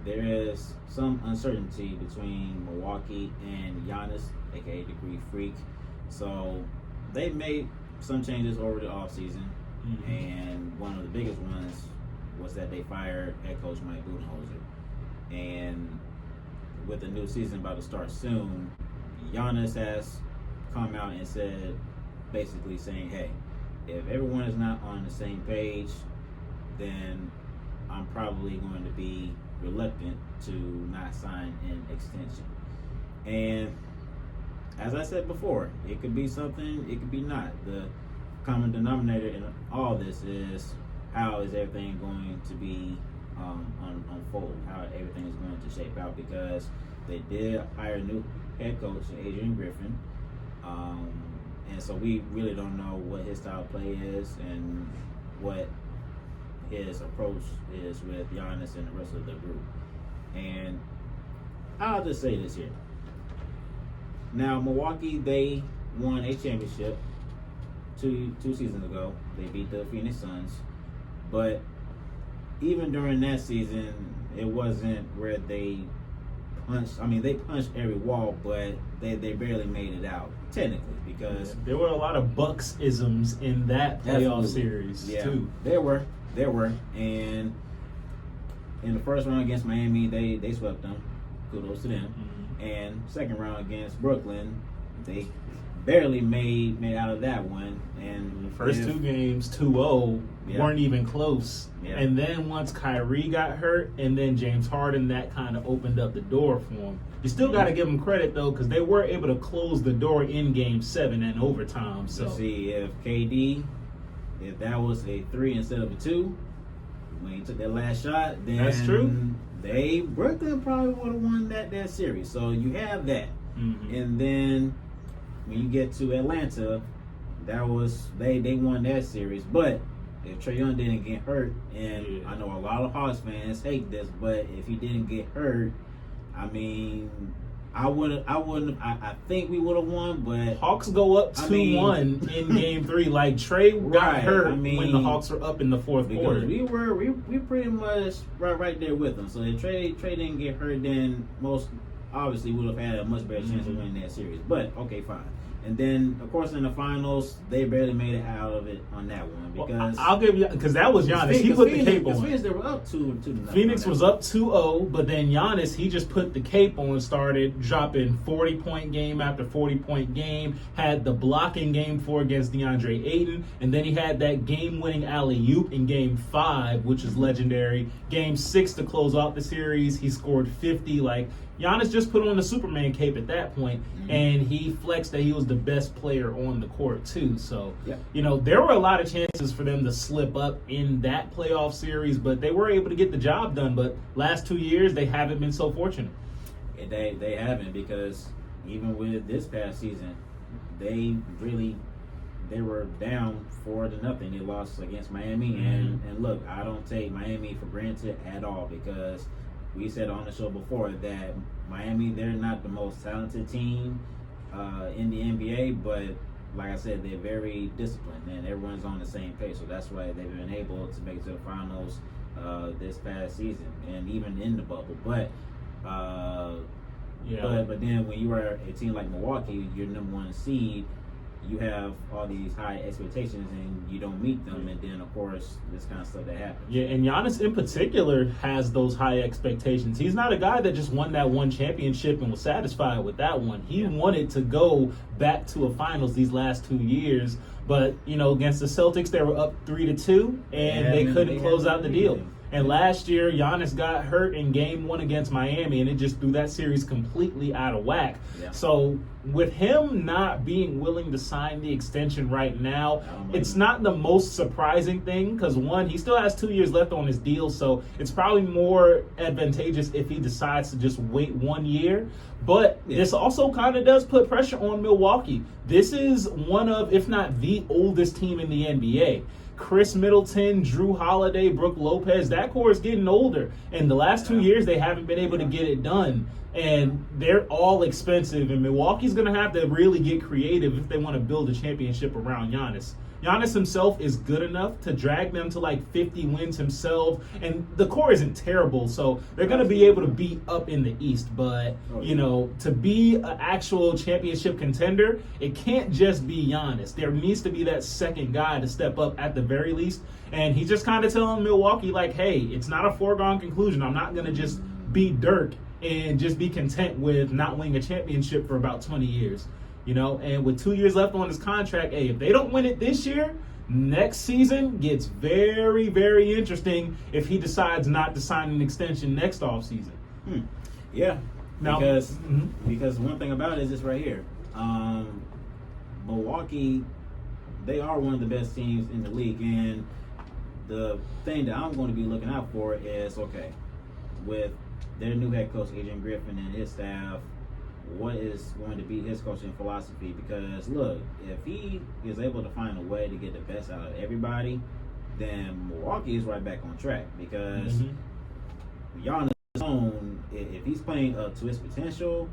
there is some uncertainty between Milwaukee and Giannis, aka the Greek Freak. So they made some changes over the offseason, and one of the biggest ones was that they fired head coach Mike Budenholzer. And with the new season about to start soon, Giannis has come out and said, basically saying, hey, if everyone is not on the same page, then I'm probably going to be reluctant to not sign an extension. And as I said before, it could be something, it could be not. The common denominator in all this is how is everything going to be unfold, how everything is going to shape out, because they did hire a new head coach, Adrian Griffin, and so we really don't know what his style of play is and what his approach is with Giannis and the rest of the group. And I'll just say this here. Now, Milwaukee, they won a championship two seasons ago. They beat the Phoenix Suns. But even during that season, it wasn't where they punched. I mean, they punched every wall, but they barely made it out, technically, because there were a lot of Bucks-isms in that playoff series, too. There were. And in the first round against Miami, they swept them. Kudos to them. And second round against Brooklyn, they barely made out of that one. And the first two games, 2-0, weren't even close. Yeah. And then once Kyrie got hurt, and then James Harden, that kind of opened up the door for him. You still got to give them credit, though, because they were able to close the door in Game 7 and overtime. So see, if KD, if that was a 3 instead of a 2, when he took that last shot, then that's true. Brooklyn probably would have won that series. So you have that. And then when you get to Atlanta, that was they won that series. But if Trae Young didn't get hurt, and I know a lot of Hawks fans hate this, but if he didn't get hurt, I mean, I think we would have won, but Hawks go up 2-1 in Game 3. Like Trae got hurt when the Hawks were up in the fourth quarter. We pretty much right there with them. So if Trae didn't get hurt, then most obviously would have had a much better chance of winning that series. But okay, fine. And then, of course, in the finals, they barely made it out of it on that one because I'll give you because that was Giannis. He put the cape on. Phoenix, they were up 2-0. Phoenix was up 2-0, but then Giannis, he just put the cape on, started dropping 40-point game after 40-point game. Had the blocking Game 4 against DeAndre Ayton, and then he had that game-winning alley-oop in Game 5, which is legendary. Game 6 to close out the series, he scored 50. Like Giannis just put on the Superman cape at that point, and he flexed that he was the best player on the court too. So, there were a lot of chances for them to slip up in that playoff series, but they were able to get the job done. But last 2 years, they haven't been so fortunate. They haven't, because even with this past season, they were down 4-0. They lost against Miami, and look, I don't take Miami for granted at all, because we said on the show before that Miami, they're not the most talented team in the NBA, but like I said, they're very disciplined and everyone's on the same page. So that's why they've been able to make it to the finals this past season and even in the bubble. But then when you are a team like Milwaukee, you're number 1 seed, you have all these high expectations and you don't meet them, and then of course this kind of stuff that happens. Yeah, and Giannis in particular has those high expectations. He's not a guy that just won that one championship and was satisfied with that one. He wanted to go back to a finals these last 2 years, but against the Celtics they were up 3-2 and they couldn't close out the deal. And last year, Giannis got hurt in Game 1 against Miami, and it just threw that series completely out of whack. Yeah. So with him not being willing to sign the extension right now, it's not the most surprising thing because, one, he still has 2 years left on his deal, so it's probably more advantageous if he decides to just wait 1 year. But this also kind of does put pressure on Milwaukee. This is one of, if not the oldest team in the NBA. Chris Middleton, Drew Holiday, Brook Lopez, that core is getting older. And the last 2 years, they haven't been able to get it done. And they're all expensive. And Milwaukee's going to have to really get creative if they want to build a championship around Giannis. Giannis himself is good enough to drag them to like 50 wins himself, and the core isn't terrible, so they're going to be able to beat up in the East. But to be an actual championship contender, it can't just be Giannis. There needs to be that second guy to step up at the very least, and he's just kind of telling Milwaukee like, hey, it's not a foregone conclusion. I'm not going to just be Dirk and just be content with not winning a championship for about 20 years. And with 2 years left on his contract, hey, if they don't win it this year, next season gets very, very interesting if he decides not to sign an extension next offseason. Yeah, now, because one thing about it is this right here. Milwaukee, they are one of the best teams in the league, and the thing that I'm going to be looking out for is, okay, with their new head coach, Adrian Griffin, and his staff, what is going to be his coaching philosophy? Because look, if he is able to find a way to get the best out of everybody, then Milwaukee is right back on track. Because Giannis, if he's playing up to his potential,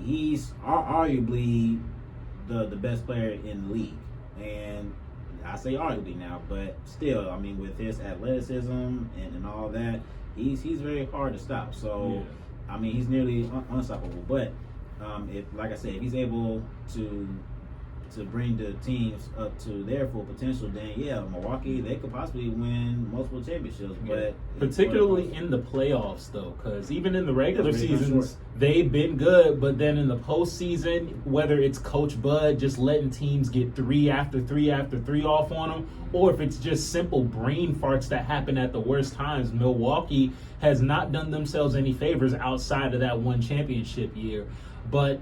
he's arguably the best player in the league. And I say arguably now, but still, I mean, with his athleticism and all that, he's very hard to stop. So, I mean, he's nearly unstoppable. But if, like I said, if he's able to bring the teams up to their full potential, then Milwaukee, they could possibly win multiple championships. But particularly in the playoffs, though, because even in the regular seasons, they've been good. But then in the postseason, whether it's Coach Bud just letting teams get 3 after 3 after 3 off on them, or if it's just simple brain farts that happen at the worst times, Milwaukee has not done themselves any favors outside of that one championship year. But,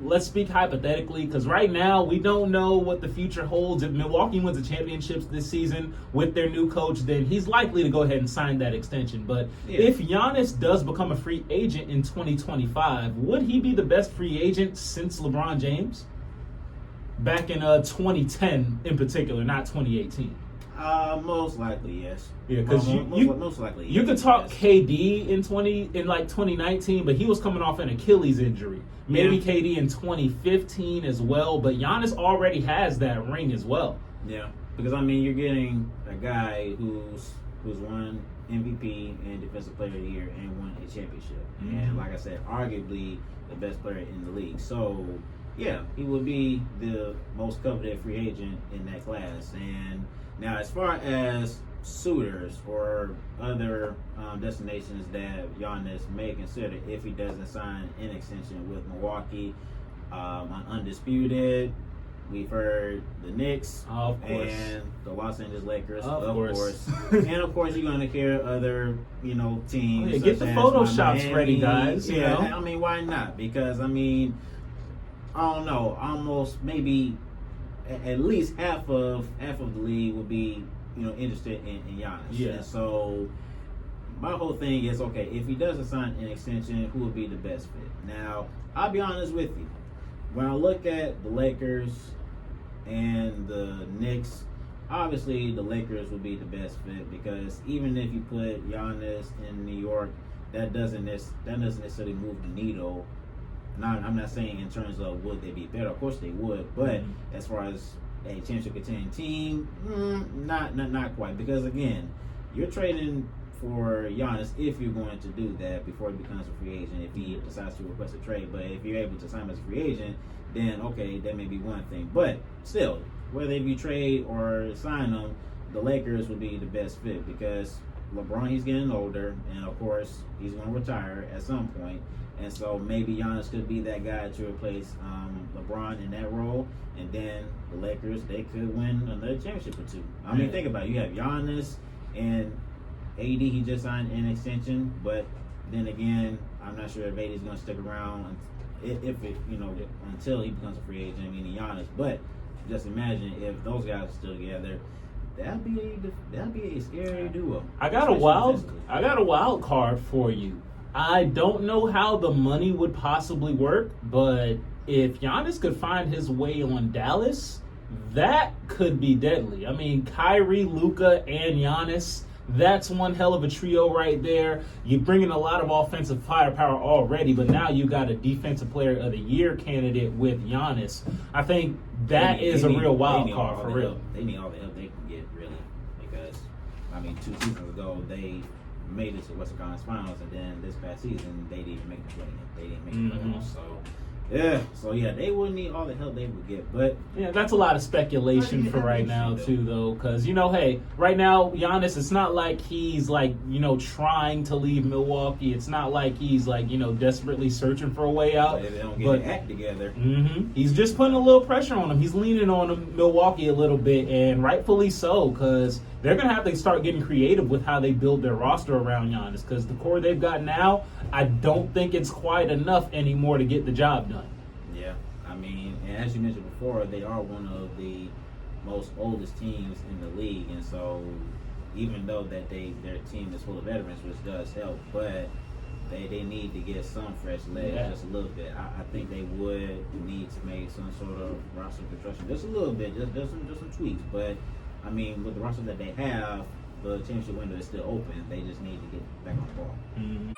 let's speak hypothetically, because right now we don't know what the future holds. If Milwaukee wins the championships this season with their new coach, then he's likely to go ahead and sign that extension. But if Giannis does become a free agent in 2025, would he be the best free agent since LeBron James? Back in 2010 in particular, not 2018. Most likely, yes. Yeah, because most likely, you could talk KD in 2019, but he was coming off an Achilles injury. Maybe KD in 2015 as well, but Giannis already has that ring as well. Yeah, because I mean, you're getting a guy who's won MVP and Defensive Player of the Year and won a championship, and like I said, arguably the best player in the league. So yeah, he would be the most coveted free agent in that class. And now, as far as suitors or other destinations that Giannis may consider if he doesn't sign an extension with Milwaukee, on Undisputed, we've heard the Knicks and the Los Angeles Lakers, of course. And of course, you're going to hear other, teams. Get the Photoshops ready, guys. I mean, why not? Because, I mean, I don't know, almost maybe at least half of the league would be, interested in Giannis. Yeah. And so my whole thing is, okay, if he doesn't sign an extension, who would be the best fit? Now, I'll be honest with you. When I look at the Lakers and the Knicks, obviously the Lakers would be the best fit, because even if you put Giannis in New York, that doesn't necessarily move the needle. I'm not saying in terms of would they be better. Of course they would, but as far as a championship contending team, not quite. Because again, you're trading for Giannis if you're going to do that before he becomes a free agent. If he decides to request a trade, but if you're able to sign him as a free agent, then okay, that may be one thing. But still, whether if you trade or sign him, the Lakers would be the best fit, because LeBron, he's getting older, and of course he's going to retire at some point. And so maybe Giannis could be that guy to replace LeBron in that role. And then the Lakers, they could win another championship or two. I mean, think about it. You have Giannis and AD. He just signed an extension. But then again, I'm not sure if AD is going to stick around until he becomes a free agent, meaning Giannis. But just imagine if those guys are still together. That'd be a scary duo. I got a wild card for you. I don't know how the money would possibly work, but if Giannis could find his way on Dallas, that could be deadly. I mean, Kyrie, Luka, and Giannis That's one hell of a trio right there. You're bringing a lot of offensive firepower already, but now you got a defensive player of the year candidate with Giannis. I think that is a real wild card for real. They need all the help they can get, really, because 2 seasons ago they made it to Western Conference Finals, and then this past season they didn't even make the play. They didn't make the playoffs, so they would need all the help they would get. But yeah, that's a lot of speculation for right now too, though, because hey, right now Giannis, it's not like he's trying to leave Milwaukee. It's not like he's desperately searching for a way out. But if they don't get their act together, he's just putting a little pressure on him. He's leaning on Milwaukee a little bit, and rightfully so, because they're gonna have to start getting creative with how they build their roster around Giannis. Because the core they've got now, I don't think it's quite enough anymore to get the job done. Yeah, and as you mentioned before, they are one of the most oldest teams in the league, and so even though that their team is full of veterans, which does help, but they need to get some fresh legs just a little bit. I think they would need to make some sort of roster construction just a little bit, just some tweaks. But with the roster that they have, the championship window is still open. They just need to get back on the ball.